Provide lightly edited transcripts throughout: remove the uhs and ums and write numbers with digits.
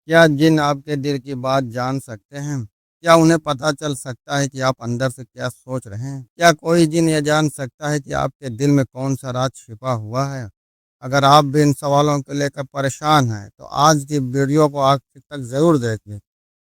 کیا جن آپ کے دل کی بات جان سکتے ہیں؟ کیا انہیں پتہ چل سکتا ہے کہ آپ اندر سے کیا سوچ رہے ہیں؟ کیا کوئی جن یہ جان سکتا ہے کہ آپ کے دل میں کون سا راز چھپا ہوا ہے؟ اگر آپ بھی ان سوالوں کو لے کر پریشان ہیں تو آج کی ویڈیو کو آخر تک ضرور دیکھیں،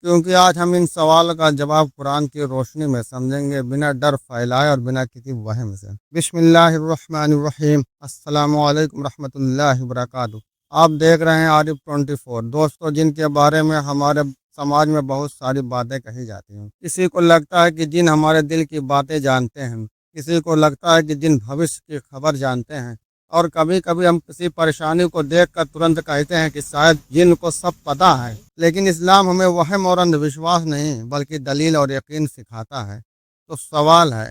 کیونکہ آج ہم ان سوالوں کا جواب قرآن کی روشنی میں سمجھیں گے، بنا ڈر پھیلائے اور بنا کسی وہم سے۔ بسم اللہ الرحمن الرحیم۔ السلام علیکم رحمۃ اللہ وبرکاتہ۔ آپ دیکھ رہے ہیں عارف 24۔ دوستوں، جن کے بارے میں ہمارے سماج میں بہت ساری باتیں کہی جاتی ہیں، کسی کو لگتا ہے کہ جن ہمارے دل کی باتیں جانتے ہیں، کسی کو لگتا ہے کہ جن بھوشیہ کی خبر جانتے ہیں، اور کبھی کبھی ہم کسی پریشانی کو دیکھ کر ترنت کہتے ہیں کہ شاید جن کو سب پتہ ہے۔ لیکن اسلام ہمیں وہم اور اندھ وشواس نہیں بلکہ دلیل اور یقین سکھاتا ہے۔ تو سوال ہے،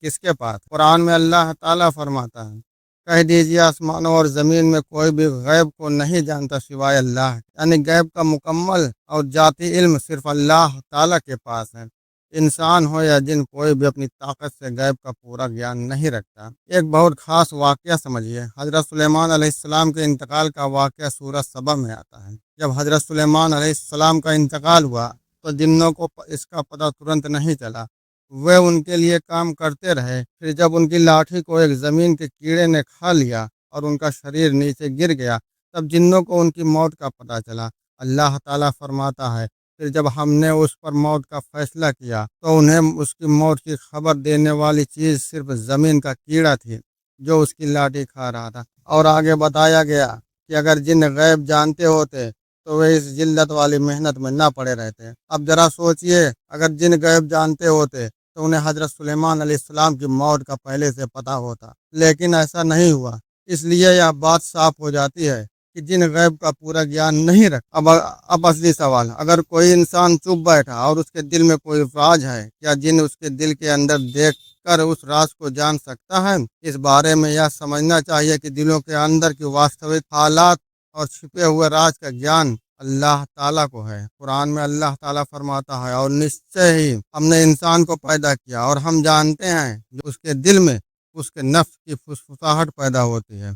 کس کے پاس؟ قرآن میں اللہ تعالیٰ فرماتا ہے، کہہ دیجیے آسمانوں اور زمین میں کوئی بھی غیب کو نہیں جانتا سوائے اللہ، یعنی غیب کا مکمل اور ذاتی علم صرف اللہ تعالیٰ کے پاس ہے۔ انسان ہو یا جن، کوئی بھی اپنی طاقت سے غیب کا پورا گیان نہیں رکھتا۔ ایک بہت خاص واقعہ سمجھیے، حضرت سلیمان علیہ السلام کے انتقال کا واقعہ سورہ سبا میں آتا ہے۔ جب حضرت سلیمان علیہ السلام کا انتقال ہوا تو جنوں کو اس کا پتہ ترنت نہیں چلا، وہ ان کے لیے کام کرتے رہے۔ پھر جب ان کی لاٹھی کو ایک زمین کے کیڑے نے کھا لیا اور ان کا شریر نیچے گر گیا، تب جنوں کو ان کی موت کا پتہ چلا۔ اللہ تعالیٰ فرماتا ہے، پھر جب ہم نے اس پر موت کا فیصلہ کیا تو انہیں اس کی موت کی خبر دینے والی چیز صرف زمین کا کیڑا تھی جو اس کی لاٹھی کھا رہا تھا۔ اور آگے بتایا گیا کہ اگر جن غیب جانتے ہوتے تو وہ اس جلت والی محنت میں نہ پڑے رہتے۔ اب ذرا سوچئے، اگر جن غیب جانتے ہوتے تو انہیں حضرت سلیمان علیہ السلام کی موت کا پہلے سے پتہ ہوتا، لیکن ایسا نہیں ہوا۔ اس لیے یہ بات صاف ہو جاتی ہے کہ جن غیب کا پورا گیان نہیں رکھتا۔ اب اصلی سوال، اگر کوئی انسان چپ بیٹھا اور اس کے دل میں کوئی راز ہے، کیا جن اس کے دل کے اندر دیکھ کر اس راز کو جان سکتا ہے؟ اس بارے میں یہ سمجھنا چاہیے کہ دلوں کے اندر کی واستوک حالات اور چھپے ہوئے راز کا گیان اللہ تعالیٰ کو ہے۔ قرآن میں اللہ تعالیٰ فرماتا ہے، اور نشچے ہی ہم نے انسان کو پیدا کیا اور ہم جانتے ہیں جو اس کے دل میں اس کے نفس کی فسفساہٹ پیدا ہوتی ہے۔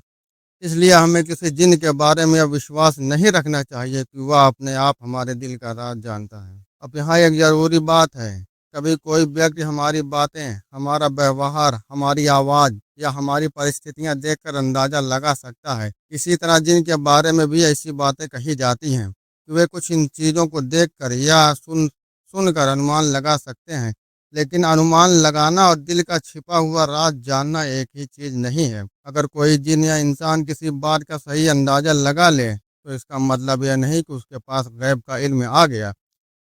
اس لیے ہمیں کسی جن کے بارے میں وشواس نہیں رکھنا چاہیے کہ وہ اپنے آپ ہمارے دل کا راز جانتا ہے۔ اب یہاں ایک ضروری بات ہے، کبھی کوئی ویکتی ہماری باتیں، ہمارا ویوہار، ہماری آواز یا ہماری پرستھتیاں دیکھ کر اندازہ لگا سکتا ہے۔ اسی طرح جن کے بارے میں بھی ایسی باتیں کہی جاتی ہیں کہ وہ کچھ ان چیزوں کو دیکھ کر یا سن کر انمان لگا سکتے ہیں، لیکن انمان لگانا اور دل کا چھپا ہوا راز جاننا ایک ہی چیز نہیں ہے۔ اگر کوئی جن یا انسان کسی بات کا صحیح اندازہ لگا لے تو اس کا مطلب یہ نہیں کہ اس کے پاس غیب کا علم آ گیا۔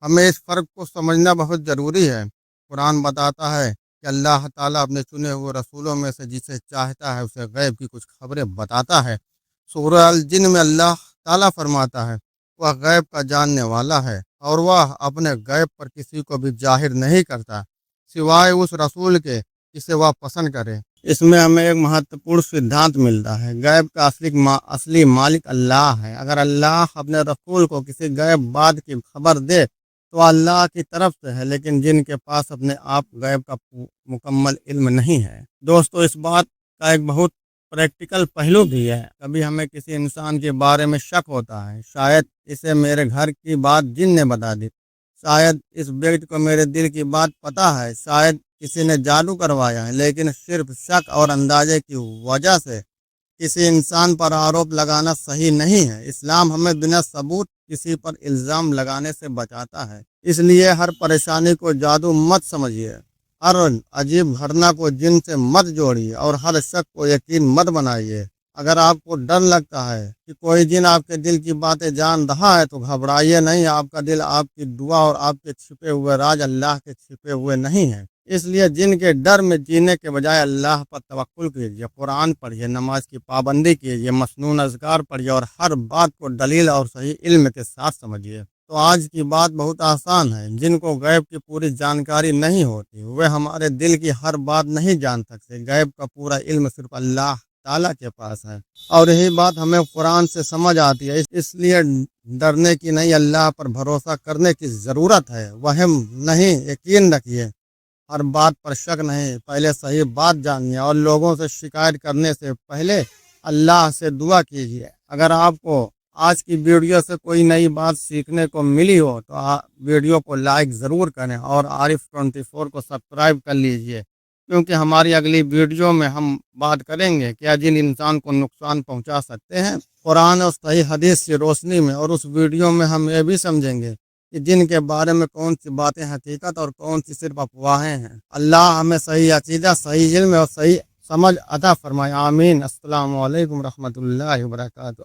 ہمیں اس فرق کو سمجھنا بہت ضروری ہے۔ قرآن بتاتا ہے کہ اللہ تعالیٰ اپنے چنے ہوئے رسولوں میں سے جسے چاہتا ہے اسے غیب کی کچھ خبریں بتاتا ہے۔ سورہ الجن میں اللہ تعالیٰ فرماتا ہے، وہ غیب کا جاننے والا ہے اور وہ اپنے غیب پر کسی کو بھی ظاہر نہیں کرتا سوائے اس رسول کے جسے وہ پسند کرے۔ اس میں ہمیں ایک مہتوپورن سدھانت ملتا ہے، غیب کا اصلی مالک اللہ ہے۔ اگر اللہ اپنے رسول کو کسی غیب بات کی خبر دے تو اللہ کی طرف سے ہے، لیکن جن کے پاس اپنے آپ غیب کا مکمل علم نہیں ہے۔ دوستو، اس بات کا ایک بہت پریکٹیکل پہلو بھی ہے۔ کبھی ہمیں کسی انسان کے بارے میں شک ہوتا ہے، شاید اسے میرے گھر کی بات جن نے بتا دی، شاید اس ویکتی کو میرے دل کی بات پتہ ہے، شاید کسی نے جادو کروایا ہے، لیکن صرف شک اور اندازے کی وجہ سے کسی انسان پر آروپ لگانا صحیح نہیں ہے۔ اسلام ہمیں بنا ثبوت کسی پر الزام لگانے سے بچاتا ہے۔ اس لیے ہر پریشانی کو جادو مت سمجھیے، ہر عجیب گھٹنا کو جن سے مت جوڑیے اور ہر شک کو یقین مت بنائیے۔ اگر آپ کو ڈر لگتا ہے کہ کوئی جن آپ کے دل کی باتیں جان رہا ہے تو گھبرائیے نہیں، آپ کا دل، آپ کی دعا اور آپ کے چھپے ہوئے راز اللہ کے چھپے ہوئے نہیں ہیں۔ اس لیے جن کے ڈر میں جینے کے بجائے اللہ پر توکل کیجیے، قرآن پڑھیے، نماز کی پابندی کیجیے، مسنون اذکار پڑھیے اور ہر بات کو دلیل اور صحیح علم کے ساتھ سمجھیے۔ تو آج کی بات بہت آسان ہے۔ جن کو غیب کی پوری جانکاری نہیں ہوتی وہ ہمارے دل کی ہر بات نہیں جان سکتے۔ غیب کا پورا علم صرف اللہ تعالیٰ کے پاس ہے، اور یہی بات ہمیں قرآن سے سمجھ آتی ہے۔ اس لیے ڈرنے کی نہیں، اللہ پر بھروسہ کرنے کی ضرورت ہے۔ وہم نہیں، یقین رکھیے ہر بات پر شک نہیں، پہلے صحیح بات جانیے اور لوگوں سے شکایت کرنے سے پہلے اللہ سے دعا کیجیے۔ اگر آپ کو آج کی ویڈیو سے کوئی نئی بات سیکھنے کو ملی ہو تو ویڈیو کو لائک ضرور کریں اور عارف 24 کو سبسکرائب کر لیجیے، کیونکہ ہماری اگلی ویڈیو میں ہم بات کریں گے کیا جن انسان کو نقصان پہنچا سکتے ہیں قرآن اور صحیح حدیث کی روشنی میں، اور اس ویڈیو میں ہم یہ بھی سمجھیں گے کہ جن کے بارے میں کون سی باتیں حقیقت اور کون سی صرف افواہیں ہیں۔ اللہ ہمیں صحیح عقیدہ، صحیح علم اور صحیح سمجھ عطا فرمائے، آمین۔ السلام علیکم ورحمۃ اللہ وبرکاتہ۔